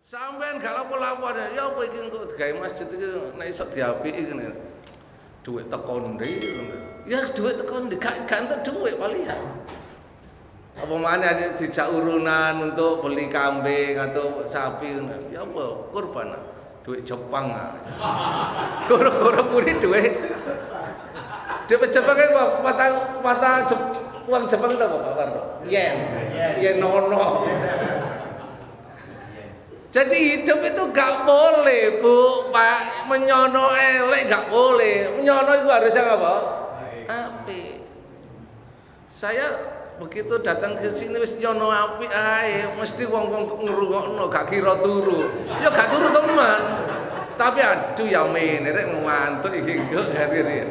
Sampeyan gak lapo-lapo ya apa iki kok gawe masjid iki nek iso diapiki ngene. Duit teko ndi? Ya duit teko ndi? Gak entuk duit paling ya. Apa maneh dijak urunan untuk beli kambing atau sapi ya apa kurban. Duit Jepang. Goro-goro kuwi duit. Duit Jepang ki mata uang Jepang lho Pak. Yen nono. Jadi hidup itu gak boleh Bu, Pak, menyono elek gak boleh. Menyono itu harusnya apa? Api. Saya begitu datang ke sini wis nyono api ae, mesti wong-wong ngrungokno gak kira turu. Ya gak turu teman. Tapi aduh ya men, nek ngantuk iki kok ngene.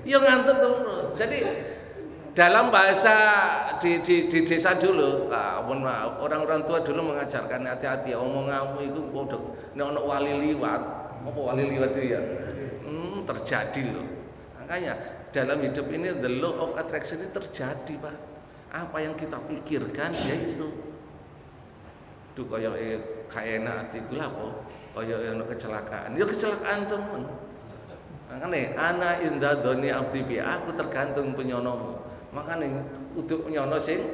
Ya ngantuk teman. Jadi dalam bahasa di desa dulu, orang-orang tua dulu mengajarkan hati-hati omonganmu itu bodoh. Nek ono wali liwat, apa wali liwat itu ya? Terjadi loh. Makanya dalam hidup ini the law of attraction ini terjadi, Pak. Apa yang kita pikirkan ya itu. Duh kaya enak atiku lha apa? Kaya ono kecelakaan. Ya kecelakaan teman. Makanya ana inda doni abdi bi, aku tergantung penyonomu. Makanya untuk nyono sing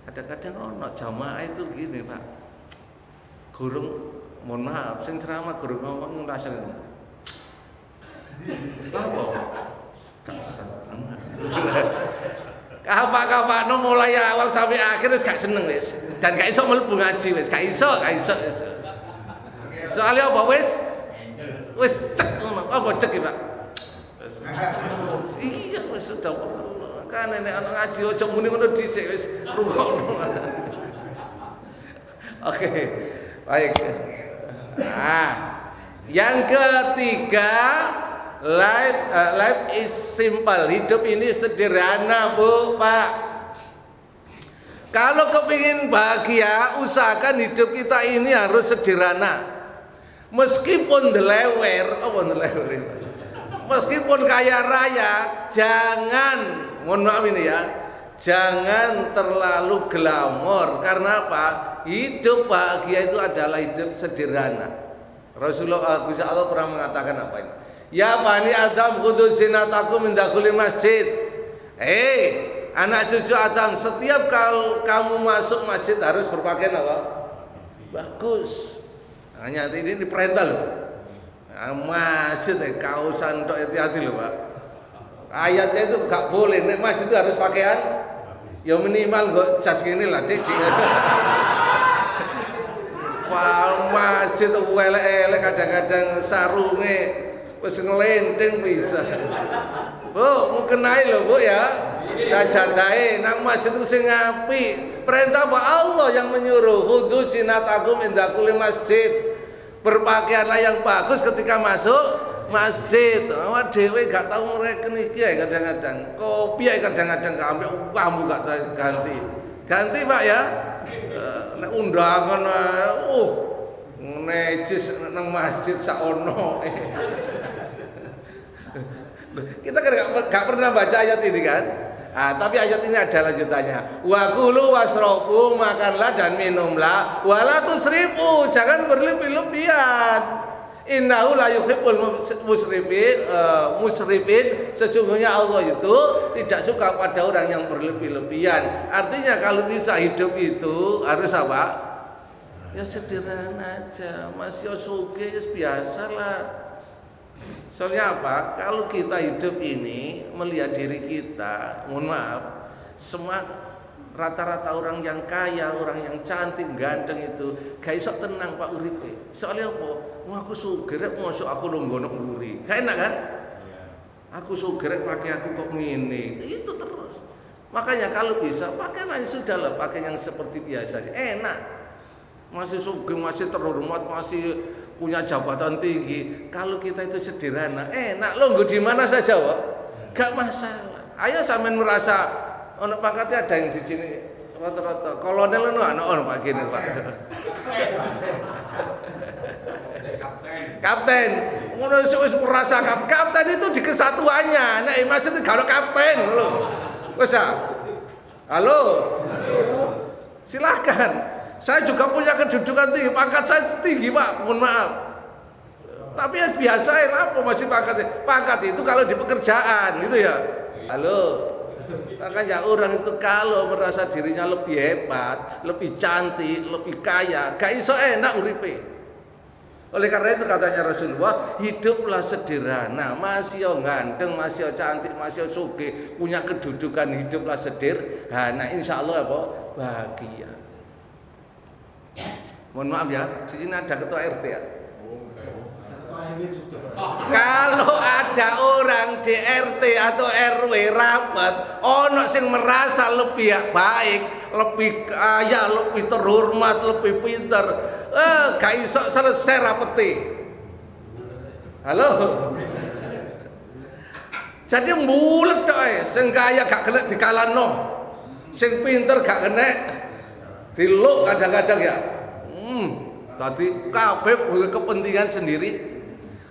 kadang-kadang ono jamaah itu gini Pak, gurung mohon maaf sing ceramah gurung ngomong ngerasa apa kapak no mulai awal sampai akhir wis gak seneng wis dan gak iso mlebu ngaji wis gak iso soalnya apa wis cek ngono apa cek Pak. Iya wis sudah kan nek ana ngaji aja muni ngono dhisik wis rungokno. Oke. Baik. Nah, yang ketiga life is simple. Hidup ini sederhana, Bu, Pak. Kalau kepingin bahagia, usahakan hidup kita ini harus sederhana. Meskipun delewer, apa delewer? Meskipun kaya raya, jangan, mohon maaf ini ya, jangan terlalu glamor. Karena apa? Hidup bahagia itu adalah hidup sederhana. Rasulullah pernah mengatakan apa ini? Ya Bani Adam khudhu zinatakum min dakhulil masjid. Anak cucu Adam, setiap kamu masuk masjid harus berpakaian apa? Bagus. Hanya ini diperintah loh. Masjid kausan tok hati-hati loh Pak. Ayatnya itu gak boleh. Nek masjid itu harus pakaian ya minimal kok jas gini lah dik. Wah masjid itu elek-elek kadang-kadang sarunge wis ngelenteng bisa. Bu, mungkin ae lho Bu ya. Sajadahe nang masjid itu sing apik. Perintah Pak Allah yang menyuruh khudhu zinatakum inda kulli masjid. Berpakaianlah yang bagus ketika masuk masjid. Awak dhewe gak tau ngreken iki ya kadang-kadang. Kopi ya kadang-kadang gak ambek kamu gak ganti. Ganti Pak ya. Nek undangan nejis nang masjid sakono. Kita kan gak pernah baca ayat ini kan? Tapi ayat ini ada lanjutannya. Wa kulu wasrobu, makanlah dan minumlah. Wala tusrifu, jangan berlebih-lebihan. Innahu la yuhibbul musrifin. Sesungguhnya Allah itu tidak suka pada orang yang berlebih-lebihan. Artinya kalau bisa hidup itu harus apa? Ya sederhana aja. Mas Yosuke biasalah. Soalnya apa? Kalau kita hidup ini melihat diri kita, mohon maaf, semua rata-rata orang yang kaya, orang yang cantik, ganteng itu gak iso tenang Pak uripe. Soalnya apa? Aku sugerek mosok aku nunggono nguri. Gak enak kan? Aku sugerek pakai aku kok ngene. Itu terus. Makanya kalau bisa pakailah sudahlah, pakai yang seperti biasa. Enak. Masih sugeng, masih terhormat, masih punya jabatan tinggi. Kalau kita itu sederhana, enak lo di mana saja, Wak. Gak masalah. Ayo sampean merasa ono pangkatnya ada yang di sini rata-rata. Kolonel itu anak ono Pak gini, Pak. Kapten. Ngono wis merasa kapten itu di kesatuannya. Nek masjid kalau kapten lho. Wis ah. Halo. Silakan. Saya juga punya kedudukan tinggi, pangkat saya tinggi Pak, mohon maaf. Tapi ya biasa ya, apa masih pangkat? Pangkat itu kalau di pekerjaan gitu ya. Halo. Makanya orang itu kalau merasa dirinya lebih hebat, lebih cantik, lebih kaya, gak iso enak uripe. Oleh karena itu katanya Rasulullah, hiduplah sederhana, masih ganteng, masih cantik, masih sugih, punya kedudukan, hiduplah sederhana, insya Allah apa? Bahagia. Mohon maaf ya, di sini ada ketua RT ya. Kalau ada orang di RT atau RW rapat, ono sing merasa lebih baik, lebih kaya, lebih terhormat, lebih pinter, gak iso selesai rapeti. Halo. Jadi mulet tok sing kaya gak kena dikalano, sing pinter gak kena diluk kadang-kadang ya. Tadi kabeh punya kepentingan sendiri.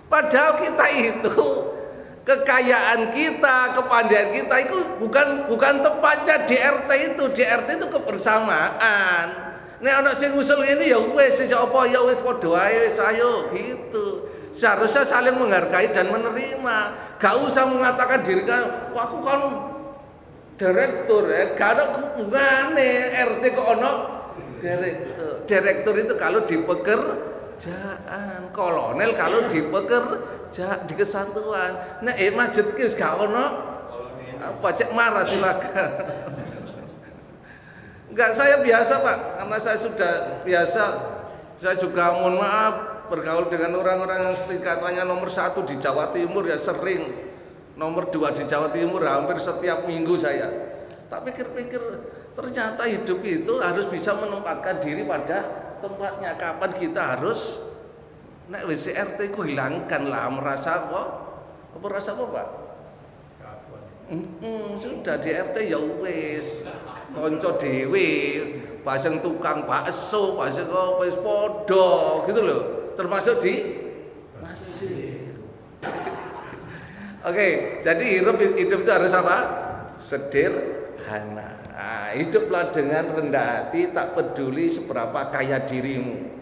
Padahal kita itu kekayaan kita, kepandaian kita itu bukan tempatnya di RT itu. Di RT itu kebersamaan. Nek ana sing ngusul ngene ya wis apa ya wis padha ae wis ayo gitu. Seharusnya saling menghargai dan menerima. Gak usah mengatakan diri kan, wah aku kan direktur ya, gak ada hubungane RT kok ono direktur. Direktur itu kalau di pekerjaan, kolonel kalau di di kesatuan. Nah, masjid ki wis gak ono apa cek marah silakan. Enggak, saya biasa Pak, karena saya sudah biasa. Saya juga mohon maaf bergaul dengan orang-orang yang setingkatannya nomor 1 di Jawa Timur ya sering, nomor 2 di Jawa Timur hampir setiap minggu saya. Tapi pikir-pikir ternyata hidup itu harus bisa menempatkan diri pada tempatnya. Kapan kita harus nek wis RT ku hilangkan lah merasa apa? Apa rasa apa Pak? Sudah di RT ya wis kanca dhewe, pasang tukang bakso, pasang wis padha gitu loh. Termasuk di masjid. Oke, jadi hidup itu harus apa? Sederhana. Nah, hiduplah dengan rendah hati, tak peduli seberapa kaya dirimu.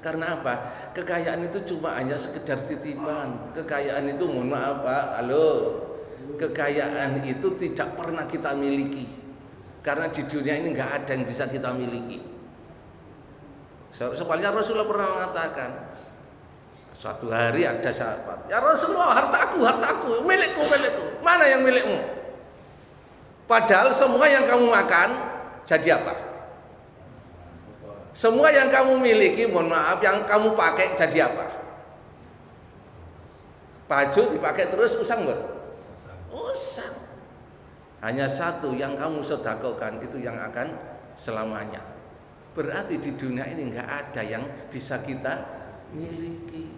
Karena apa? Kekayaan itu cuma hanya sekedar titipan. Kekayaan itu mohon maaf Pak, halo. Kekayaan itu tidak pernah kita miliki. Karena di dunia ini nggak ada yang bisa kita miliki. Sebaliknya Rasulullah pernah mengatakan, suatu hari ada sahabat, ya Rasulullah, hartaku, milikku. Mana yang milikmu? Padahal semua yang kamu makan jadi apa? Semua yang kamu miliki, mohon maaf, yang kamu pakai jadi apa? Baju dipakai terus usang enggak? Usang. Hanya satu yang kamu sedekahkan itu yang akan selamanya. Berarti di dunia ini enggak ada yang bisa kita miliki.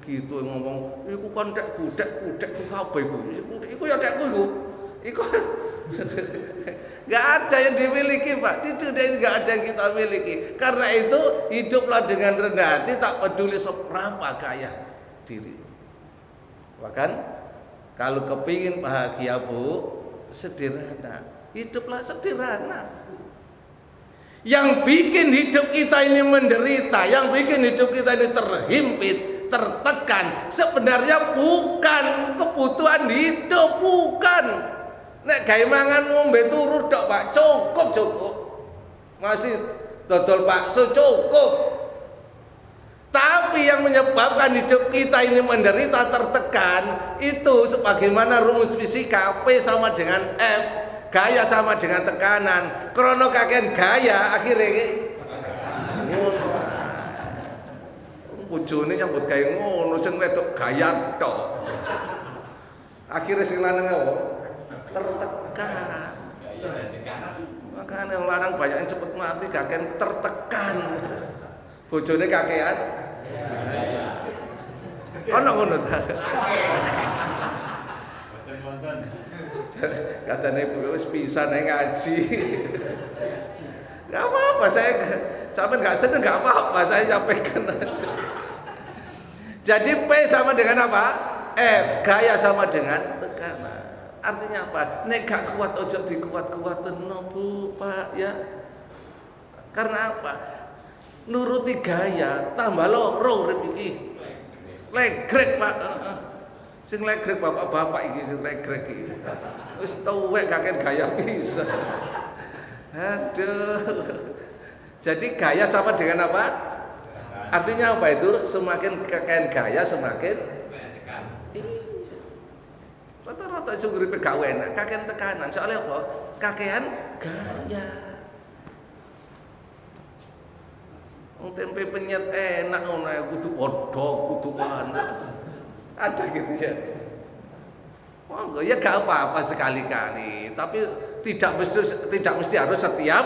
Gitu ngomong, iku kan kudek kabeh iku. Iku ya dekku iku. Iku nggak ada yang dimiliki Pak. Di dunia ini nggak ada yang kita miliki. Karena itu hiduplah dengan rendah hati, tak peduli seberapa kaya diri. Bahkan kalau kepingin bahagia Bu, sederhana. Hiduplah sederhana. Yang bikin hidup kita ini menderita, yang bikin hidup kita ini terhimpit, tertekan, sebenarnya bukan kebutuhan hidup, bukan. Nek gawe mangan ngombe turu tok Pak, cukup. Masih dodol bakso cukup. Tapi yang menyebabkan hidup kita ini menderita, tertekan, itu sebagaimana rumus fisika, P sama dengan F, gaya sama dengan tekanan. Krono kakean gaya akhirnya bojone nyambut gawe ngono, sing wedok gaya tok. Akhirnya sing lanang apa? Tertekan. Makanya yang lanang banyak yang cepet mati kakean tertekan. Bojone kakean. Ono ngono ta. Katanya ibu wis pisan ngaji. Gak apa-apa, saya sampai gak seneng gak apa-apa, saya sampaikan aja. Jadi P sama dengan apa? F, gaya sama dengan tekanan. Artinya apa? Nek gak kuat ojo dikuat-kuaten no Bu, Pak ya. Karena apa? Nuruti gaya, tambah loro urip iki. Legrek Pak. Sing legrek bapak-bapak iki sing legrek iki. Wis tuwek kakek gaya bisa. Aduh. Jadi gaya sama dengan apa? Artinya apa itu? Semakin kakek gaya semakin rata-rata sing uripe gak enak, kakek tekanan. Soalnya apa? Kakean gaya. Tempe penyet enak ngono ya kudu odok, kudu ada gitu ya. Oh, ya gak apa-apa sekali-kali, tapi tidak mesti harus setiap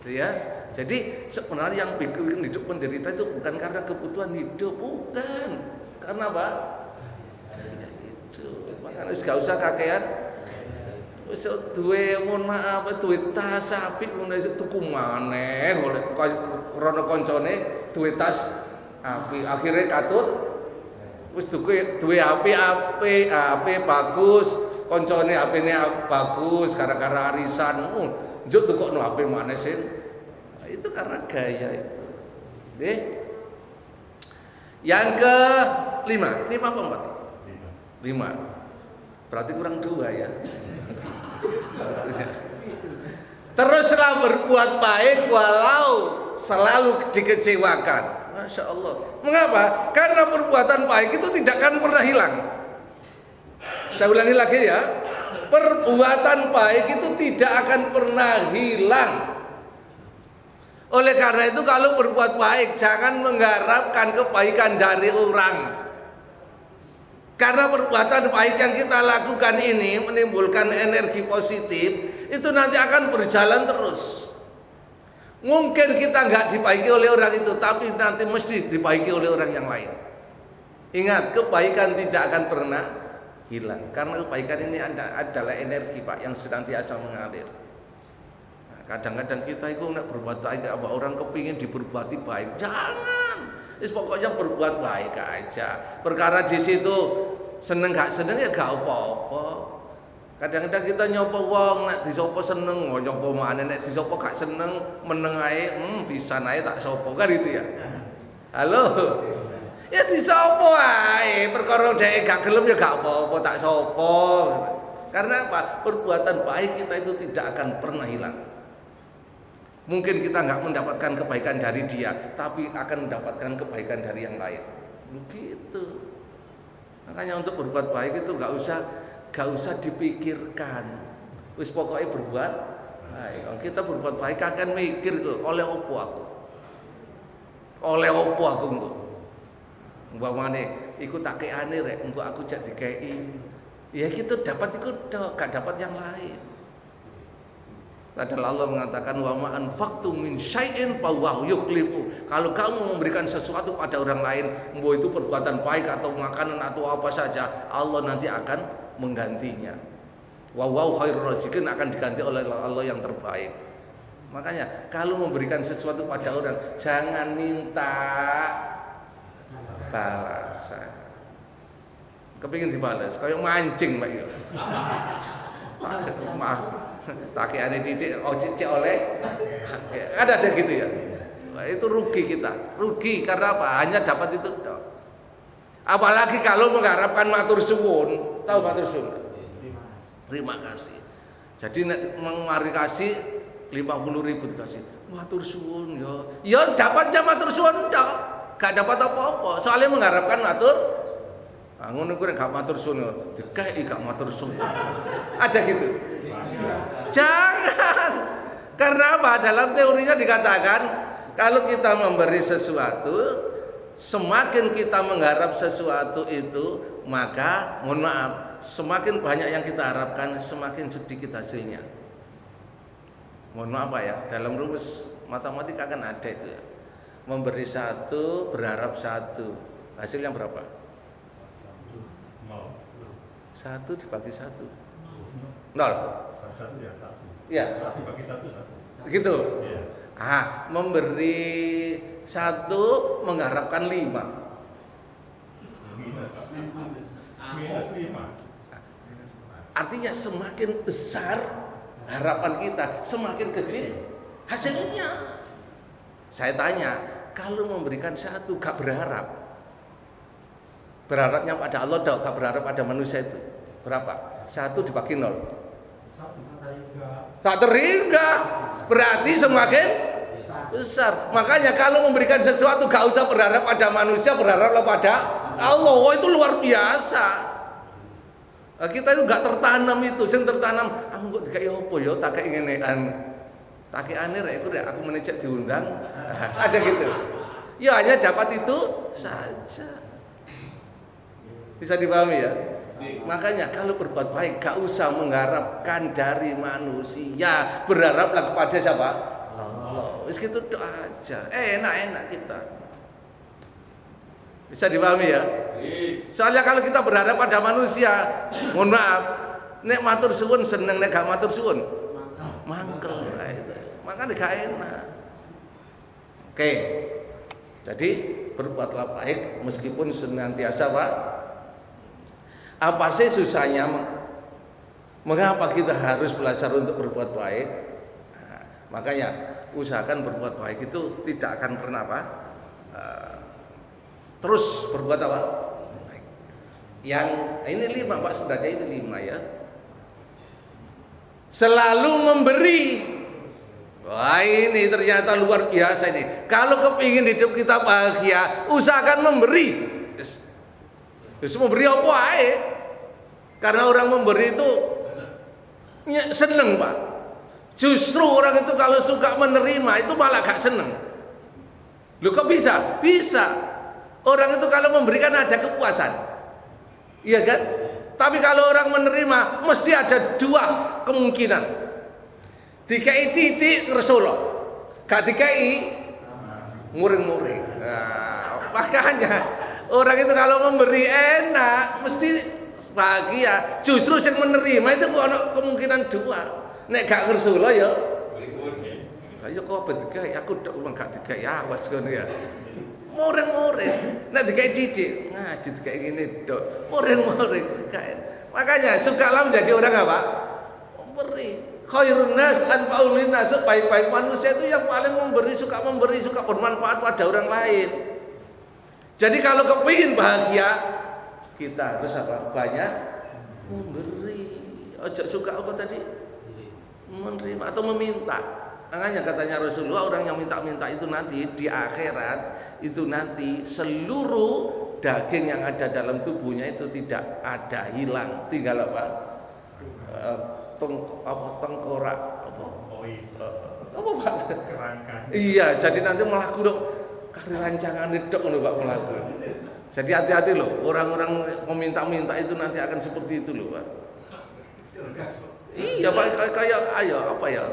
gitu ya. Jadi sebenarnya yang bikin hidup menderita itu bukan karena kebutuhan hidup, bukan. Karena apa? Gaya hidup. Makanya gak usah kakean. Wis duwe mohon maaf duwe tas apik ngono tuku maneh oleh krana kancane duwe tas apik akhire katut wis duwe apik bagus kancane HP-ne bagus gara-gara arisan njuk tukokno HP maneh sing itu karena gaya itu. Nggih. Yang ke-5 apa Mbak? 5. Berarti kurang 2 ya. Teruslah berbuat baik walau selalu dikecewakan. Masya Allah. Mengapa? Karena perbuatan baik itu tidak akan pernah hilang. Saya ulangi lagi ya. Perbuatan baik itu tidak akan pernah hilang. Oleh karena itu kalau berbuat baik jangan mengharapkan kebaikan dari orang. Karena perbuatan baik yang kita lakukan ini menimbulkan energi positif, itu nanti akan berjalan terus. Mungkin kita nggak dibaiki oleh orang itu, tapi nanti mesti dibaiki oleh orang yang lain. Ingat, kebaikan tidak akan pernah hilang. Karena kebaikan ini adalah energi Pak yang senantiasa mengalir. Nah, kadang-kadang kita itu nak berbuat baik, apa orang kepingin diperbuati baik, jangan. Pokoknya berbuat baik aja. Perkara di situ seneng gak seneng ya gak apa-apa. Kadang-kadang kita nyopo wong nek disopo seneng, nyopo maneh nek disopo gak seneng, meneng ae, pisan ae tak sopo kan itu ya. Halo. Ya disopo ae, perkara dhek gak gelem ya gak apa-apa tak sopo. Karena apa? Perbuatan baik kita itu tidak akan pernah hilang. Mungkin kita nggak mendapatkan kebaikan dari dia, tapi akan mendapatkan kebaikan dari yang lain. Begitu. Makanya untuk berbuat baik itu nggak usah dipikirkan. Wis pokoknya berbuat baik. Kalau kita berbuat baik akan mikir kok oleh opo aku. Oleh opo aku engko. Umpamane iku tak keane rek, engko aku jak dikei. Ya gitu dapat iku gak dapat yang lain. Padahal Allah mengatakan wa ma anfaqtum min syai'in fa huwa yukhlifu. Kalau kamu memberikan sesuatu pada orang lain, mau itu perbuatan baik atau makanan atau apa saja, Allah nanti akan menggantinya. Wa huwa khairur raziqin, akan diganti oleh Allah yang terbaik. Makanya kalau memberikan sesuatu pada orang, jangan minta balasan. Kepingin dibalas, kayak mancing Pak ya. Maaf. Takiane didik cek oleh ada gitu ya. Itu rugi kita. Rugi karena apa? Hanya dapat itu. Apalagi kalau mengharapkan matur suwun. Tahu matur suwun? Terima kasih. Jadi nek mari kasih 50.000 dikasih. Matur suwun ya. Ya dapatnya matur suwun ndak. Gak dapat apa-apa. Soalnya mengharapkan matur. Ngono kuwi gak matur suwun. Dikeki gak matur suwun. Ada gitu. Jangan. Karena apa? Dalam teorinya dikatakan kalau kita memberi sesuatu, semakin kita mengharap sesuatu itu, maka mohon maaf, semakin banyak yang kita harapkan, semakin sedikit hasilnya. Mohon maaf Pak ya, dalam rumus matematika kan ada itu ya. Memberi satu, berharap satu. Hasilnya berapa? 1 dibagi 1. 0. Ya. Begitu. Ya. Memberi 1 mengharapkan 5. Minus 5. Artinya semakin besar harapan kita, semakin kecil hasilnya. Saya tanya, kalau memberikan satu gak berharap, berharapnya pada Allah, gak berharap pada manusia itu berapa? 1 dibagi 0. Tak teringgah, berarti semakin besar. Makanya kalau memberikan sesuatu gak usah berharap pada manusia, berharaplah pada Allah. Oh, itu luar biasa. Nah, kita itu gak tertanam itu, yang tertanam. Aku kok dikai opo yo, tak kayak ngenean. Tak kayak aneh aku menecek diundang. Ada gitu. Ya hanya dapat itu saja. Bisa dipahami ya? Makanya kalau berbuat baik gak usah mengharapkan dari manusia, berharaplah kepada siapa? Allah. Wis gitu aja. Enak kita. Bisa dipahami ya? Soalnya kalau kita berharap pada manusia, mohon maaf, nek matur suwun seneng, nek gak matur suwun mangkel. Makanya gak enak. Oke. Jadi berbuatlah baik meskipun senantiasa Pak. Apa sih susahnya? Mengapa kita harus belajar untuk berbuat baik? Nah, makanya usahakan berbuat baik itu tidak akan pernah apa? Terus berbuat apa? Baik. Yang ini 5 Pak, sebenarnya ini 5 ya. Selalu memberi. Wah, ini ternyata luar biasa ini. Kalau kepingin hidup kita bahagia, usahakan memberi. Terus memberi apa aja? Karena orang memberi itu seneng Pak. Justru orang itu kalau suka menerima itu malah gak seneng. Loh kok bisa? Bisa. Orang itu kalau memberikan ada kepuasan. Iya kan? Tapi kalau orang menerima mesti ada 2 kemungkinan. Dikai titik ngersolo, gak dikai muring-muring. Nah, makanya orang itu kalau memberi enak mesti bahagia. Justru yang menerima itu ada kemungkinan 2. Nek gak ngersolo ya ayo kok dikai, aku tok gak dikai awas ngono ya. Muring-muring. Nek dikai titik, ngaji dikai ngene tok. Muring-muring. Makanya sukalah menjadi orang apa? Memberi. Khairun nas anfa'ul linnas, baik-baik manusia itu yang paling memberi, suka bermanfaat pada orang lain. Jadi kalau kepingin bahagia, kita harus apa? Banyak memberi. Ojo suka apa tadi? Menerima atau meminta. Makanya katanya Rasulullah, orang yang minta-minta itu nanti di akhirat itu nanti seluruh daging yang ada dalam tubuhnya itu tidak ada, hilang, tinggal apa? Tengkorak apa Pak? Kerangka. Iya, jadi nanti melaku dong kari rancangan itu ngono Pak melaku. Jadi hati-hati loh, orang-orang meminta-minta itu nanti akan seperti itu loh Pak. Iya Pak, kayak ayo apa ya?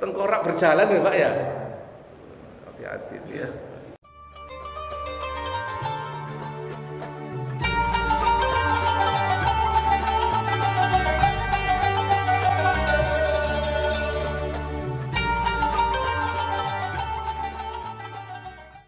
Tengkorak berjalan ya Pak ya. Hati-hati ya.